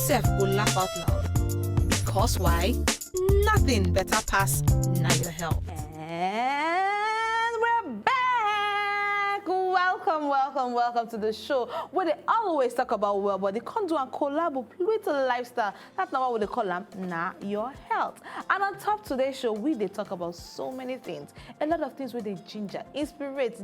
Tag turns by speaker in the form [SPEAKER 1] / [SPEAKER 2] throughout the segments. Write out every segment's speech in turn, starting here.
[SPEAKER 1] sef go laugh out loud. Because why? Nothing better pass na your health.
[SPEAKER 2] And we're back! Welcome to the show where they always talk about well, but they can't do a collab with a lifestyle. That's not what they call them, your health. And on top today's show, they talk about so many things. A lot of things where they inspirate,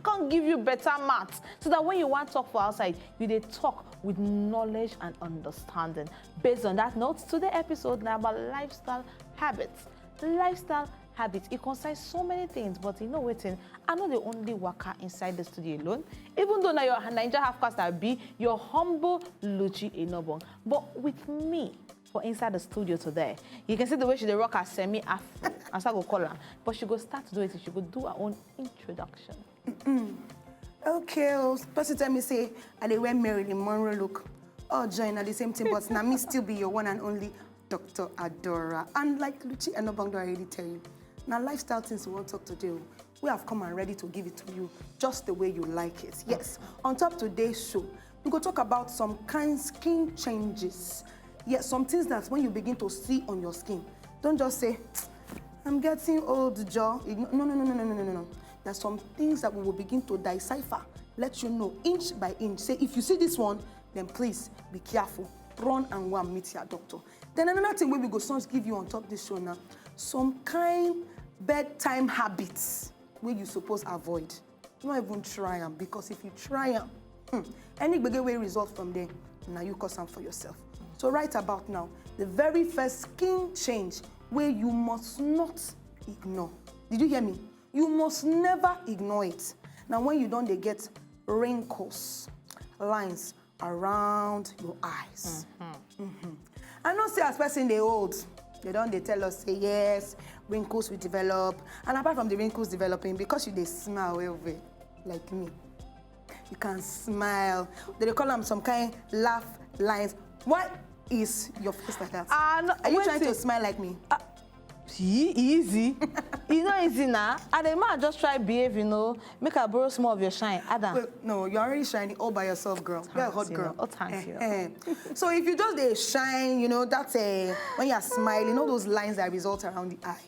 [SPEAKER 2] can't give you better maths. So that when you want to talk for outside, they talk with knowledge and understanding. Based on that note, today's episode now about lifestyle habits. Lifestyle habits, it concerns so many things, but you know waiting, I'm not the only worker inside the studio alone. Even though now your Niger half-caste I be your humble Luchi Enobong. But with me for inside the studio today, you can see the way she rock her semi-afro, as I go call her. But she go start to do it, she go do her own introduction.
[SPEAKER 3] Okay, person tell me say, I dey wear Marilyn Monroe look. Oh, join at the same thing, but now me still be your one and only Dr. Adora. And like Luchi Enobong do already tell you, now lifestyle things we want to talk today, we have come and ready to give it to you just the way you like it. Yes, on top today's show, we go talk about some kind skin changes. Yes, some things that when you begin to see on your skin, don't just say, I'm getting old, Joe. No. There's some things that we will begin to decipher, let you know inch by inch. Say, if you see this one, then please be careful. Run and go and meet your doctor. Then another thing we go soon give you on top this show now, some kind bedtime habits where you suppose avoid. Don't even try them, because if you try them, any big way result from there, now you cause them for yourself. So right about now, the very first skin change where you must not ignore. Did you hear me? You must never ignore it. Now when you don't, they get wrinkles, lines around your eyes. I know say as person they old, they tell us say yes, wrinkles will develop. And apart from the wrinkles developing, because they smile well, like me, you can smile. They call them some kind laugh lines. What is your face like that? Are you trying to smile like me?
[SPEAKER 2] Easy. It's not easy now. And the man just try behave, make her borrow some of your shine. Adam.
[SPEAKER 3] Well, no, you're already shining all by yourself, girl. You're a hot girl.
[SPEAKER 2] Oh, thank you.
[SPEAKER 3] So if you just shine, that's when you're smiling, all those lines that result around the eye,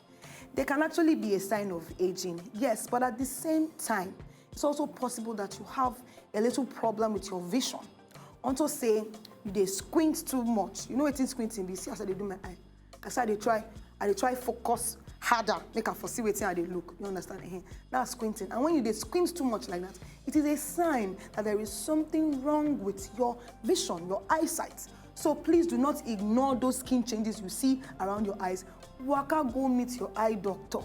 [SPEAKER 3] they can actually be a sign of aging. Yes, but at the same time, it's also possible that you have a little problem with your vision. Also say they squint too much. You know what is squinting? You see as I do my eye. As I try focus harder, make her foresee waiting how they look. You understand? That's squinting. And when you squint too much like that, it is a sign that there is something wrong with your vision, your eyesight. So please do not ignore those skin changes you see around your eyes. Waka go meet your eye doctor.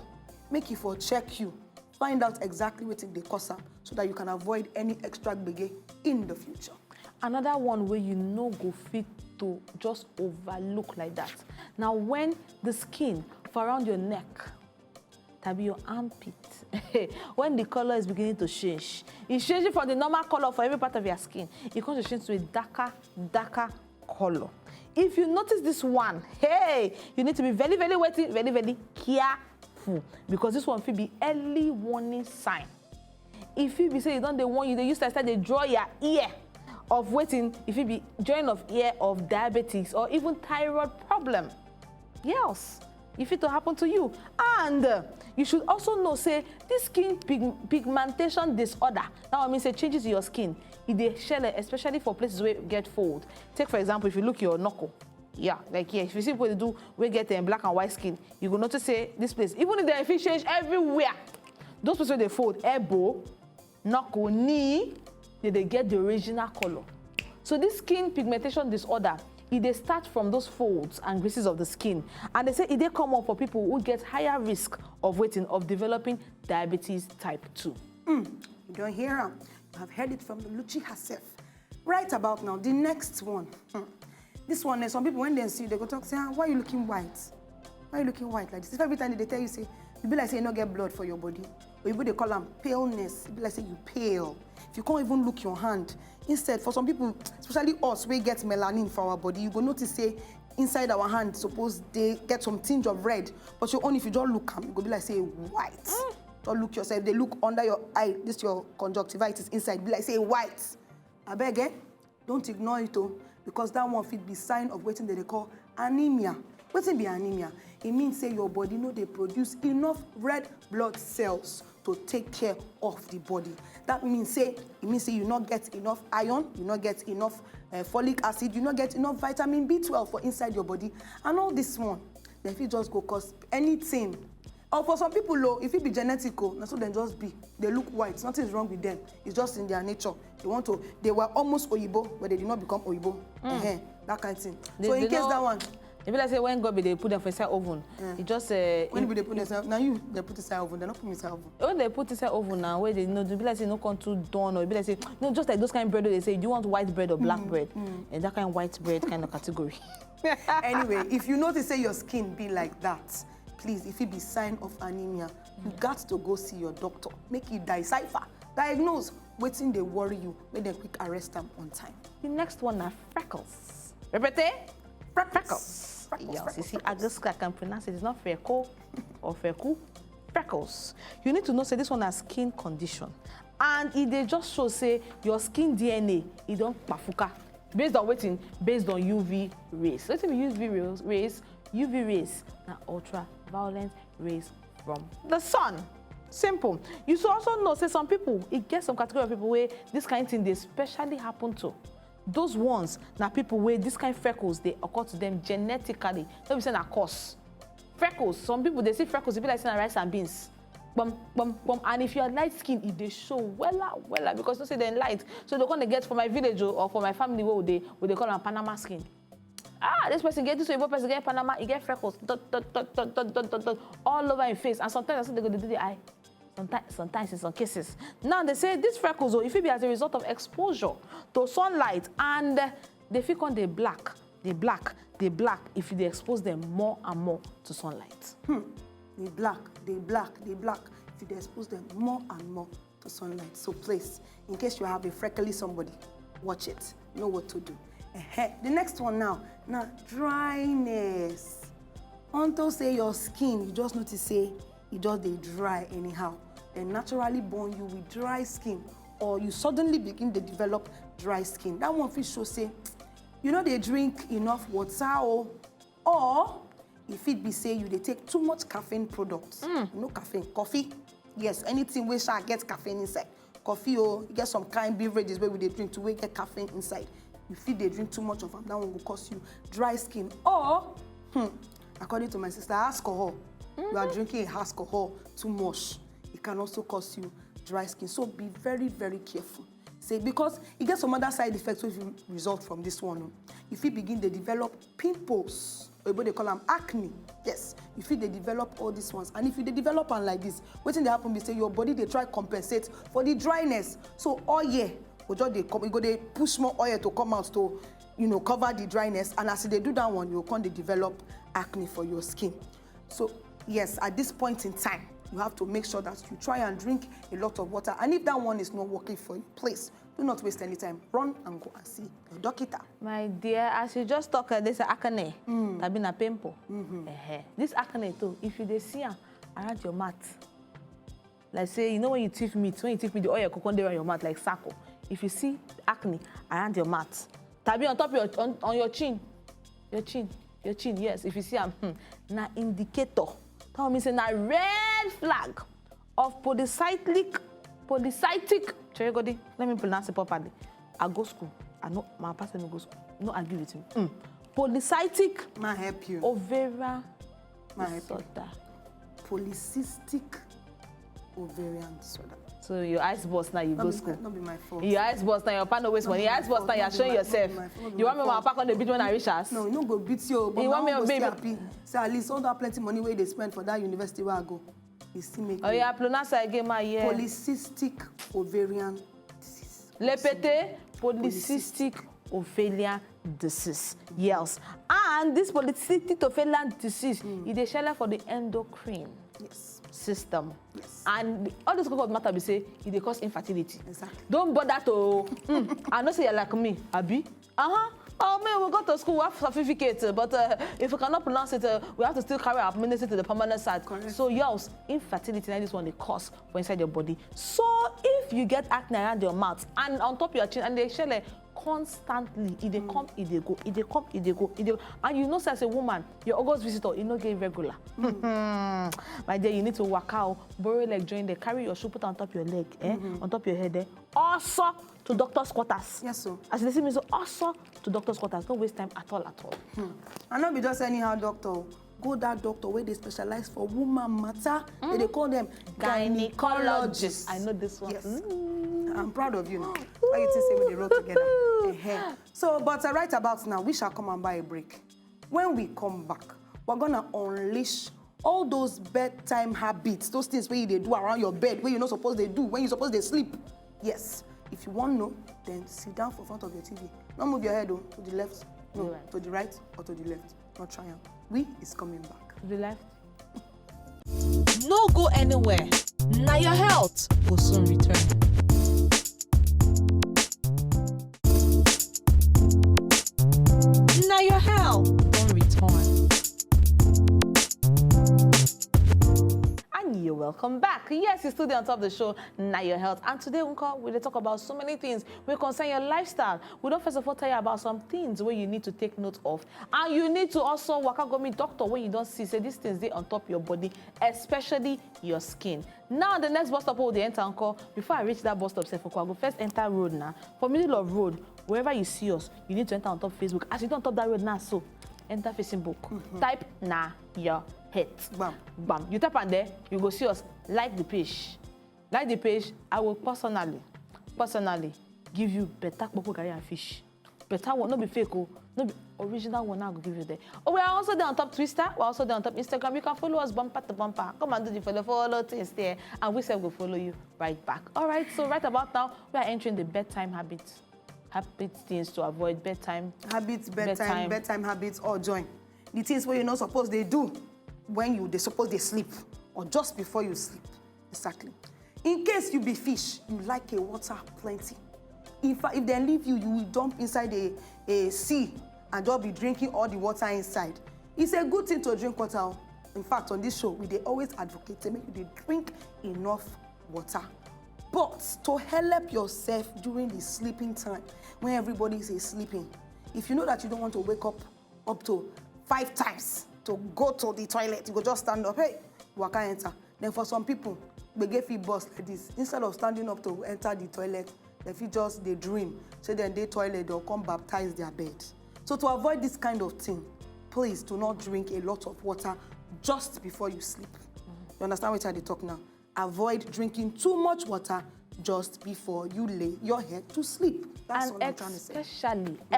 [SPEAKER 3] Make it for check you. Find out exactly what they cause up so that you can avoid any extra biggie in the future.
[SPEAKER 2] Another one where go fit to just overlook like that. Now when the skin for around your neck, that be your armpit, when the color is beginning to change, it's changing from the normal color for every part of your skin. It comes to change to a darker color. If you notice this one, you need to be very, very waiting, very, very careful, because this one will be early warning sign. If you be say you don't they warn you, they used to start they draw your ear of waiting, if it be joint of ear of diabetes or even thyroid problem. Yes, if it will happen to you. And you should also know, say, this skin pigmentation disorder, that means say changes in your skin. It shell, especially for places where you get fold. Take for example, if you look your knuckle. Yeah, like here, if you see people we get black and white skin, you will notice say this place, even if they change everywhere, those places where they fold, elbow, knuckle, knee, they get the original color. So this skin pigmentation disorder, they start from those folds and creases of the skin. And they say they come up for people who get higher risk of developing diabetes type 2.
[SPEAKER 3] You don't hear them. You have heard it from the Luchi herself. Right about now, the next one. This one, some people, when they see you, they go talk, say, why are you looking white? Why are you looking white like this? Every time they tell you, say, you be like, say, you don't get blood for your body. Or they call them paleness. You be like, say, you pale. If you can't even look your hand. Instead, for some people, especially us, we get melanin for our body, you go notice, say, inside our hand, suppose they get some tinge of red. But your own, if you don't look them, you go be like, say, white. Don't look yourself. They look under your eye, this your conjunctivitis inside, be like, say, white. I beg, don't ignore it, because that one fit be sign of wetin they call anemia. Wetin be anemia? It means say your body no dey produce enough red blood cells to take care of the body. That means say, you not get enough iron, you not get enough folic acid, you not get enough vitamin B12 for inside your body. And all this one, then if you just go cause anything. Or for some people, low, if it be genetical, so then just be. They look white, nothing is wrong with them. It's just in their nature. They were almost Oyibo, but they did not become Oyibo. That kind of thing. So in case that one.
[SPEAKER 2] Maybe like say when God be they put them for inside oven, it just
[SPEAKER 3] when they put inside now they put inside oven, they not put inside oven.
[SPEAKER 2] When they put inside oven now, where they know, be like say no come too done, or be like say no, just like those kind of bread they say, do you want white bread or black bread? And that kind of white bread kind of category.
[SPEAKER 3] Anyway, if you notice say your skin be like that, please, if it be sign of anemia, you got to go see your doctor. Make it decipher, diagnose, waiting they worry you, make them quick arrest them on time.
[SPEAKER 2] The next one are freckles. Repete? Freckles. Yes, you see, I can pronounce it. It's not freckle or freckle. Freckles. You need to know, say, this one has skin condition. And if they just show, say, your skin DNA, it don't pafuka. Based on waiting, based on UV rays. Let's say we use UV rays, now ultraviolet rays from the sun. Simple. You should also know, say, some people, it gets some category of people where this kind of thing they especially happen to. Those ones, now people where this kind of freckles, they occur to them genetically. Don't be saying a cause. Freckles, some people, they see freckles, they be like saying rice and beans. Bum, bum, bum. And if you're light skin, if they show wella, because they say they're light. So they're going to get for my village or for my family, what they call them Panama skin. This person get this, so person get Panama, he get freckles, all over your face. And sometimes they go to do the eye. Sometimes in some cases. Now they say these freckles, if it be as a result of exposure to sunlight, and they feel on they black if they expose them more and more to sunlight.
[SPEAKER 3] They black if they expose them more and more to sunlight. So please, in case you have a freckly somebody, watch it. Know what to do. The next one now dryness. Until say your skin, you just notice say it just they dry anyhow. They naturally born you with dry skin, or you suddenly begin to develop dry skin. That one fish show say, you know they drink enough water, or if it be say you they take too much caffeine products. No caffeine, coffee. Yes, anything where shall get caffeine inside. Coffee, you get some kind of beverages where they drink to get caffeine inside. If they drink too much of them, that one will cause you dry skin. Or, according to my sister, alcohol. You are drinking alcohol too much. It can also cause you dry skin. So be very, very careful. Say, because it gets some other side effects if you result from this one. If you begin to develop pimples, or they call them acne, yes, if they develop all these ones, and if you develop them like this, what thing they happen is say your body they try compensate for the dryness. So oil, they push more oil to come out to cover the dryness, and as they do that one, you can develop acne for your skin. So yes, at this point in time, you have to make sure that you try and drink a lot of water. And if that one is not working for you, please do not waste any time. Run and go and see your doctor.
[SPEAKER 2] My dear, as you just talk, there's acne. That been a pimple. This acne too, if you see them around your mouth, like say, when you teeth meat, the oil coconut around your mouth like circle. If you see acne around your mouth, that be on top of on your chin, yes. If you see them, na indicator. That means a red flag of polycytic. Let me pronounce it properly. I go school. I know my pastor no go school. No argue with me. Polycytic.
[SPEAKER 3] Ma help you.
[SPEAKER 2] Ovarian disorder.
[SPEAKER 3] Polycystic ovarian disorder.
[SPEAKER 2] So your eyes burst now, you go school.
[SPEAKER 3] Not be my fault.
[SPEAKER 2] Your eyes burst now, your partner waste money. Your eyes burst now, you're showing yourself. You want me to pack on the beat when I reach us?
[SPEAKER 3] No, you don't go beat you. But
[SPEAKER 2] you want me to be
[SPEAKER 3] happy. So at least all that plenty money where they spend for that university where I go, you still make.
[SPEAKER 2] Oh yeah, pronounce again, my yeah.
[SPEAKER 3] Polycystic ovarian disease.
[SPEAKER 2] Lepete, polycystic ovarian disease. Yes. And this polycystic ovarian disease, it is shell for the endocrine.
[SPEAKER 3] Yes.
[SPEAKER 2] System.
[SPEAKER 3] Yes.
[SPEAKER 2] And all this of matter we say it cause infertility.
[SPEAKER 3] Exactly.
[SPEAKER 2] Don't bother to I know say you're like me, Abi. Oh man, we go to school, we have certificate, but if we cannot pronounce it, we have to still carry our ministry to the permanent side.
[SPEAKER 3] Correct.
[SPEAKER 2] So yes, infertility is one they cause for inside your body. So if you get acne around your mouth and on top of your chin and they shall constantly. If they come, if they go, if they come, if they go, if they go. And you know, say as a woman, your August visitor, you know, get regular. My dear, you need to work out, borrow leg, join there, carry your shoe, put on top your leg, on top your head there. Also to doctor's quarters.
[SPEAKER 3] Yes, sir.
[SPEAKER 2] As they see me, so also to doctor's quarters. Don't waste time at all, at all.
[SPEAKER 3] And not be just anyhow doctor. Go that doctor where they specialize for woman matter. They call them gynecologists.
[SPEAKER 2] I know this one.
[SPEAKER 3] Yes. I'm proud of you now. Why you think say we roll together? So, but right about now, we shall come and buy a break. When we come back, we're gonna unleash all those bedtime habits, those things where they do around your bed, where you're not supposed to do, when you're supposed to sleep. Yes. If you want to know, then sit down for front of your TV. Don't move your head to the left, no, to the right or to the left. Not triangle. We is coming back.
[SPEAKER 2] To the left.
[SPEAKER 1] No go anywhere. Now your health will soon return. Now your health will return.
[SPEAKER 2] And you're welcome back. Yes, you're still on top of the show, Now Your Health. And today, we'll talk about so many things. We concern your lifestyle. We don't first of all tell you about some things where you need to take note of. And you need to also waka go meet doctor when you don't see, say these things they on top of your body, especially your skin. Now, the next bus stop will they enter encore. Before I reach that bus stop, I go first enter road now. For middle of road, wherever you see us, you need to enter on top Facebook. As you don't on top that road now, so enter Facebook. Type Now Your Health.
[SPEAKER 3] Bam.
[SPEAKER 2] Bam. You tap on there, you go see us. Like the page. Like the page, I will personally give you better kpoko garri and fish. Better one, not be fake, no be original one. I will give you there. Oh, we are also there on top Twitter. We're also there on top Instagram. You can follow us bumper to bumper. Come and do the follow things there, and we will follow you right back. All right. So right about now, we are entering the bedtime habits. Things to avoid bedtime.
[SPEAKER 3] Bedtime habits, or join. The things where you're not supposed to do when they're supposed to sleep or just before you sleep. Exactly. In case you be fish, you like a water plenty. If they leave you, you will dump inside a sea and just be drinking all the water inside. It's a good thing to drink water. In fact, on this show, they always advocate to make you drink enough water. But to help yourself during the sleeping time, when everybody is sleeping, if you know that you don't want to wake up to 5 times to go to the toilet, you go just stand up, hey, waka enter. Then for some people, they get feet bust like this. Instead of standing up to enter the toilet, they dream. So then they toilet, they'll come baptize their bed. So to avoid this kind of thing, please do not drink a lot of water just before you sleep. You understand what I talk now? Avoid drinking too much water just before you lay your head to sleep. That's what I'm trying to say.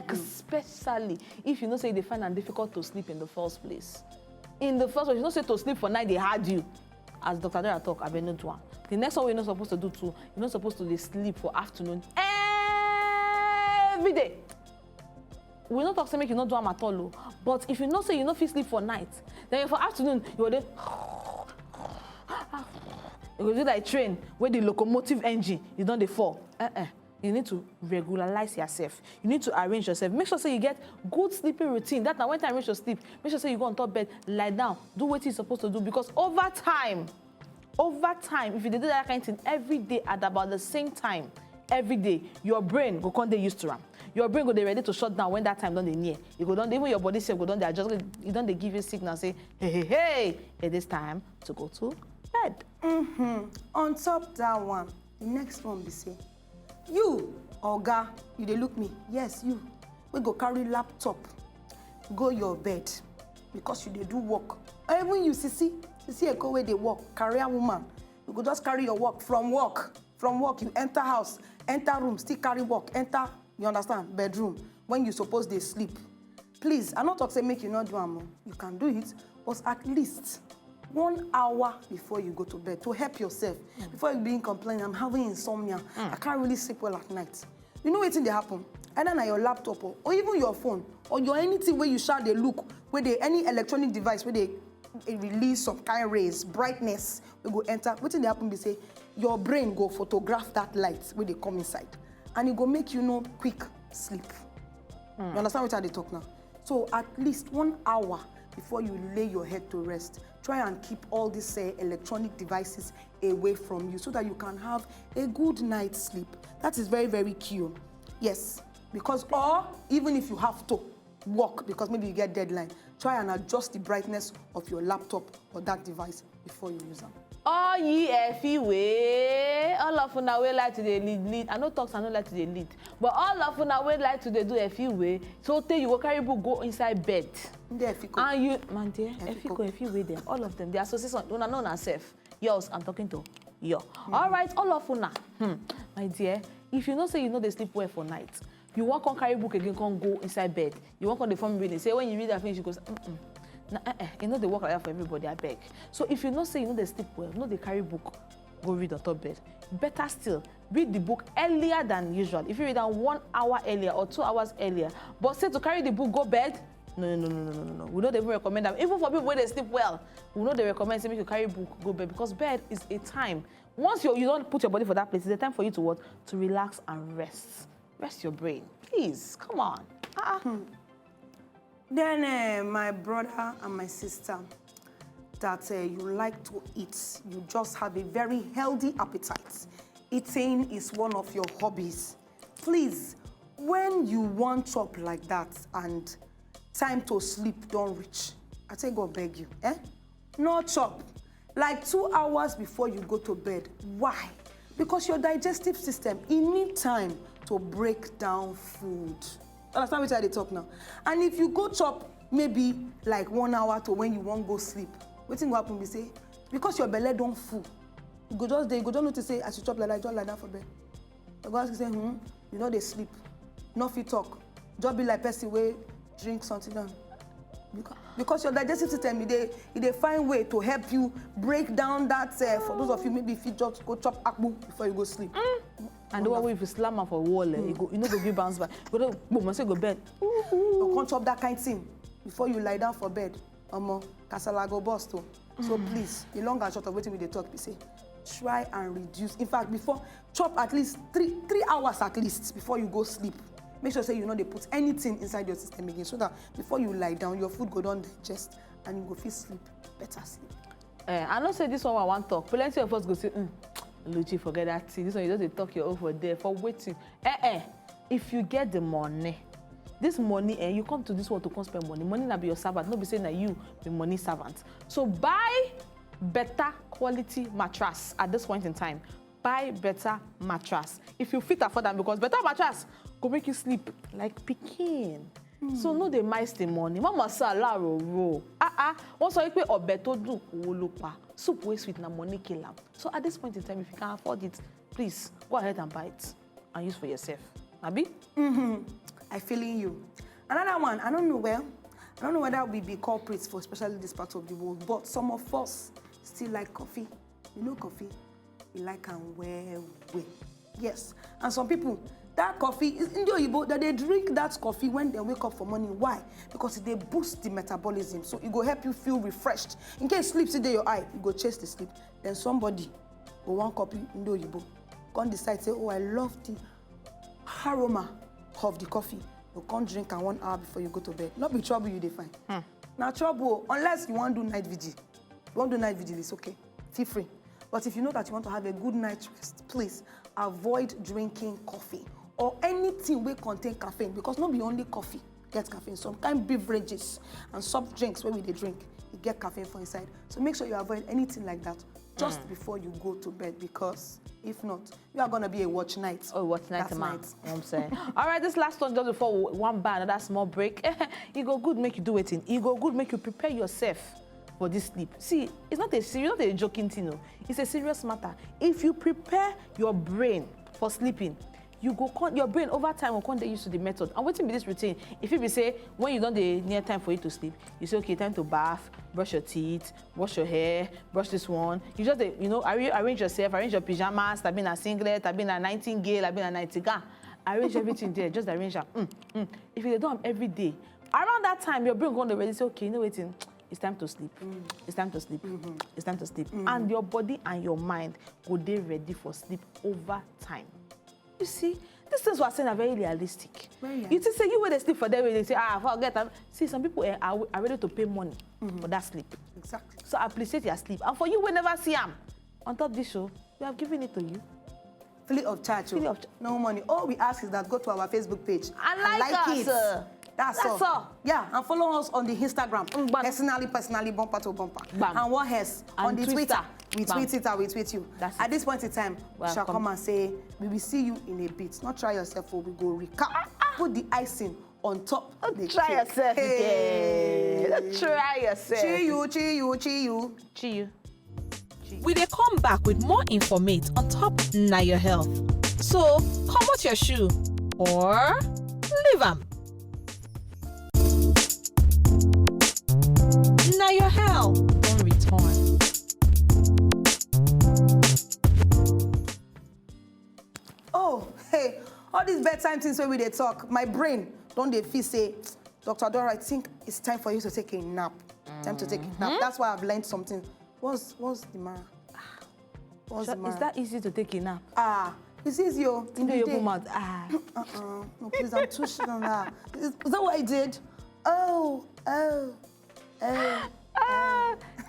[SPEAKER 3] Especially if you know say they find it difficult to sleep in the first place. In the first place, you know say to sleep for night they had you. As Dr. Dora talk, I been not one. The next one we're not supposed to do too. You're not supposed to sleep for afternoon every day. We not talk to make you not do them at all. But if you know say you not fit sleep for night, then for afternoon you will then you go do like train where the locomotive engine you don't fall. You need to regularize yourself. You need to arrange yourself. Make sure say you get good sleeping routine. That now when time reach your sleep, make sure say you go on top bed, lie down, do what you're supposed to do. Because over time, if you do that kind of thing every day at about the same time, every day, your brain go come dey used to am. Your brain go dey ready to shut down when that time don't dey near. You go down, even your body self go down, they adjust. You don't they give you signal say, hey, it is time to go to bed. On top that one, the next one be say, you, Oga, you dey look me. Yes, you. We go carry laptop, go your bed, because you dey do work. Or even you see a go where they work, career woman. You go just carry your work. From work, you enter house, enter room, still carry work, enter, you understand, bedroom, when you suppose they sleep. Please, I'm not talking say make you not do am. You can do it, but at least 1 hour before you go to bed to help yourself. Before you begin complaining, I'm having insomnia. I can't really sleep well at night. You know what's in there happen? Either on your laptop or even your phone or your anything where you share they look, where they any electronic device where they release some kind of rays, brightness, we go enter. What's in there happen? Be say your brain go photograph that light where they come inside, and it go make you know quick sleep. You understand what I talk now? So at least 1 hour before you lay your head to rest, try and keep all these electronic devices away from you so that you can have a good night's sleep. That is very, very key. Yes. Because, or even if you have to work because maybe you get deadline, try and adjust the brightness of your laptop or that device before you use them.
[SPEAKER 2] Oh, way. All of una wey like to dey lead. I know talks, I know like to dey lead. But all of una wey like to dey do way. So tell you go carry book go inside bed. And you, man dear, way them. All of them. The association, una know na self. Yours, I'm talking to you. All right, all of una. My dear, if you know say you know they sleep well for night, you won't come carry book again, can't go inside bed. You won't come the form reading. Say when you read that finish, you go, you know they work like that for everybody, I beg. So if you know say you know they sleep well, you know they carry book, go read on top bed. Better still, read the book earlier than usual. If you read them 1 hour earlier or 2 hours earlier, but say to carry the book, go bed. No. We know they even recommend them. Even for people where they sleep well, we know they recommend say make you carry book, go bed, because bed is a time. Once you don't put your body for that place, it's a time for you to what? To relax and rest. Rest your brain. Please, come on.
[SPEAKER 3] Then my brother and my sister, that you like to eat, you just have a very healthy appetite. Eating is one of your hobbies. Please, when you want chop like that and time to sleep don't reach, I say God beg you, no chop. Like 2 hours before you go to bed. Why? Because your digestive system, it needs time to break down food. Understand what I talk now? And if you go chop maybe like 1 hour to when you won't go sleep, what thing will happen? We say, because your belly don't full, you go just notice say, as you chop like that, just like that for bed. You go ask say, you know they sleep, no fit talk, just be like person way drink something down. Because your digestive system, they find way to help you break down that. For those of you, maybe if you just go chop akbu before you go sleep.
[SPEAKER 2] And the one if you slam her for wall, you know go give bounce back. Go bed.
[SPEAKER 3] You can't chop that kind of thing before you lie down for bed. Kasala go bust. So please, the long and short of waiting with the talk, we say, try and reduce. In fact, before chop at least three hours at least before you go sleep. Make sure say you know they put anything inside your system again, so that before you lie down, your food go down digest and you go feel sleep, better sleep.
[SPEAKER 2] I don't say this one I want talk. Plenty of us go say, Luchi, forget that thing. This one you just talk your over there for waiting. If you get the money, this money, you come to this one to come spend money. Money not be your servant, not be saying that you be money servant. So buy better quality mattress at this point in time. Buy better mattress. If you fit afford them, because better mattress go make you sleep like Pekin. So no they mice the money. Mama say la ro. Once you pay obeto do wolopa. Soup way sweet na money kill am. So at this point in time, if you can afford it, please go ahead and buy it and use for yourself. Abi?
[SPEAKER 3] I feeling you. Another one, I don't know whether we be culprits for especially this part of the world, but some of us still like coffee. You know coffee? We like and well. Yes. And some people, that coffee is in the Oyibo, that they drink that coffee when they wake up for morning. Why? Because they boost the metabolism. So it will help you feel refreshed. In case sleep sit in your eye, you go chase the sleep. Then somebody go one copy in the Oyibo, come decide, say, oh, I love the aroma of the coffee. You can't drink and 1 hour before you go to bed. Not be trouble you define. Now trouble, unless you want to do night vigil. You want to do night vigil, it's okay. Feel free. But if you know that you want to have a good night's rest, please avoid drinking coffee or anything will contain caffeine, because not be only coffee gets caffeine. Some kind of beverages and soft drinks where we they drink, you get caffeine for inside. So make sure you avoid anything like that just before you go to bed, because if not, you are gonna be a watch night.
[SPEAKER 2] Oh, watch night, man. You know what I'm saying? All right, this last one just before one bar, another small break. It go good make you do it in. It go good make you prepare yourself for this sleep. See, it's not a joking thing, no. It's a serious matter. If you prepare your brain for sleeping, your brain over time will come get used to the method. And waiting be this routine. If you be say when you don't near time for you to sleep, you say okay, time to bath, brush your teeth, wash your hair, brush this one. You just arrange yourself, arrange your pajamas, I've been a singlet, I've been a nightingale, I've been a nightingale. Arrange everything there, just arrange them. If you don't every day, around that time your brain going to already say, okay, you know waiting. It's time to sleep. It's time to sleep. It's time to sleep. And your body and your mind go they ready for sleep over time. You see, these things we're saying are very realistic. You just say you when they sleep for them, they say, forget them. See, some people are ready to pay money for that sleep.
[SPEAKER 3] Exactly.
[SPEAKER 2] So appreciate your sleep. And for you, we never see them. On top of this show, we have given it to you.
[SPEAKER 3] Free of charge.
[SPEAKER 2] Free of
[SPEAKER 3] no money. All we ask is that go to our Facebook page
[SPEAKER 2] and like us.
[SPEAKER 3] it. That's all. Yeah, and follow us on the Instagram. Personally, bumper to bumper.
[SPEAKER 2] Bam.
[SPEAKER 3] And what else?
[SPEAKER 2] And
[SPEAKER 3] on the
[SPEAKER 2] Twitter.
[SPEAKER 3] We
[SPEAKER 2] Bam.
[SPEAKER 3] tweet it and we tweet you.
[SPEAKER 2] That's
[SPEAKER 3] At
[SPEAKER 2] it.
[SPEAKER 3] this point in time, we shall
[SPEAKER 2] Welcome.
[SPEAKER 3] come and say, we will see you in a bit. Not try yourself, or we go recap. Put the icing on top. The
[SPEAKER 2] Try
[SPEAKER 3] cake.
[SPEAKER 2] yourself again. Try yourself.
[SPEAKER 3] Cheer you.
[SPEAKER 1] We dey come back with more informate on top na your health. So, comot your shoe or leave am. Na your health don return.
[SPEAKER 3] Oh, hey, all these bedtime things when we dey talk, my brain don't dey feel say, Dr. Adora, I think it's time for you to take a nap. Time to take a nap. That's why I've learned something. What's the matter? What's the matter?
[SPEAKER 2] Is that easy to take a nap?
[SPEAKER 3] It's easy, oh.
[SPEAKER 2] Into your mouth.
[SPEAKER 3] No, please, I'm too shit on that. Is that what I did? Oh.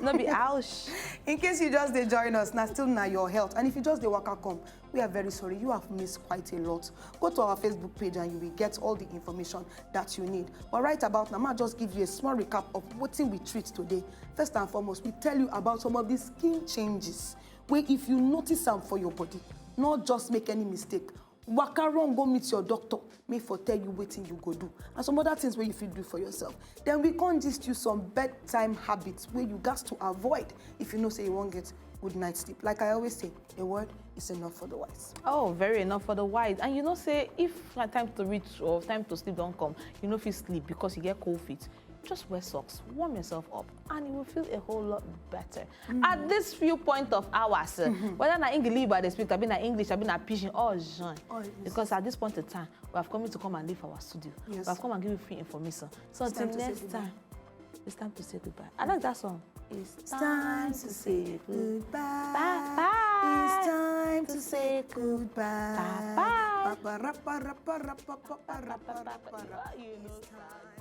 [SPEAKER 2] No be ouch.
[SPEAKER 3] In case you just dey join us, now still na your health. And if you just dey waka come, we are very sorry. You have missed quite a lot. Go to our Facebook page and you will get all the information that you need. But right about now, I'll just give you a small recap of what we treat today. First and foremost, we tell you about some of the skin changes where if you notice them for your body, not just make any mistake. Waka run, go meet your doctor. May for tell you wetin you go do. And some other things where you fit do for yourself. Then we can't just use some bedtime habits where you got to avoid if you know say you won't get good night sleep. Like I always say, a word is enough for the wise.
[SPEAKER 2] Oh, very enough for the wise. And you know, say if like, time to reach or time to sleep don't come, you know if you sleep because you get cold feet, just wear socks, warm yourself up, and you will feel a whole lot better. At this few point of hours, whether na English but they speak, I mean na English, I mean na Pidgin, or Jean.
[SPEAKER 3] Yes.
[SPEAKER 2] Because at this point in time, we have come to come and leave our studio.
[SPEAKER 3] Yes.
[SPEAKER 2] We have come and give you free information. So
[SPEAKER 3] It's
[SPEAKER 2] until
[SPEAKER 3] time to say
[SPEAKER 2] next
[SPEAKER 3] goodbye.
[SPEAKER 2] time, it's time to say goodbye. I like that song. It's
[SPEAKER 3] Time to say goodbye.
[SPEAKER 2] Bye.
[SPEAKER 3] It's time to say goodbye.
[SPEAKER 2] Bye.
[SPEAKER 3] Ba-ba-ra-ba-ra-ba-ra-ba-ba-ra-ba-ra-ba-ra.
[SPEAKER 2] You know,
[SPEAKER 3] It's time.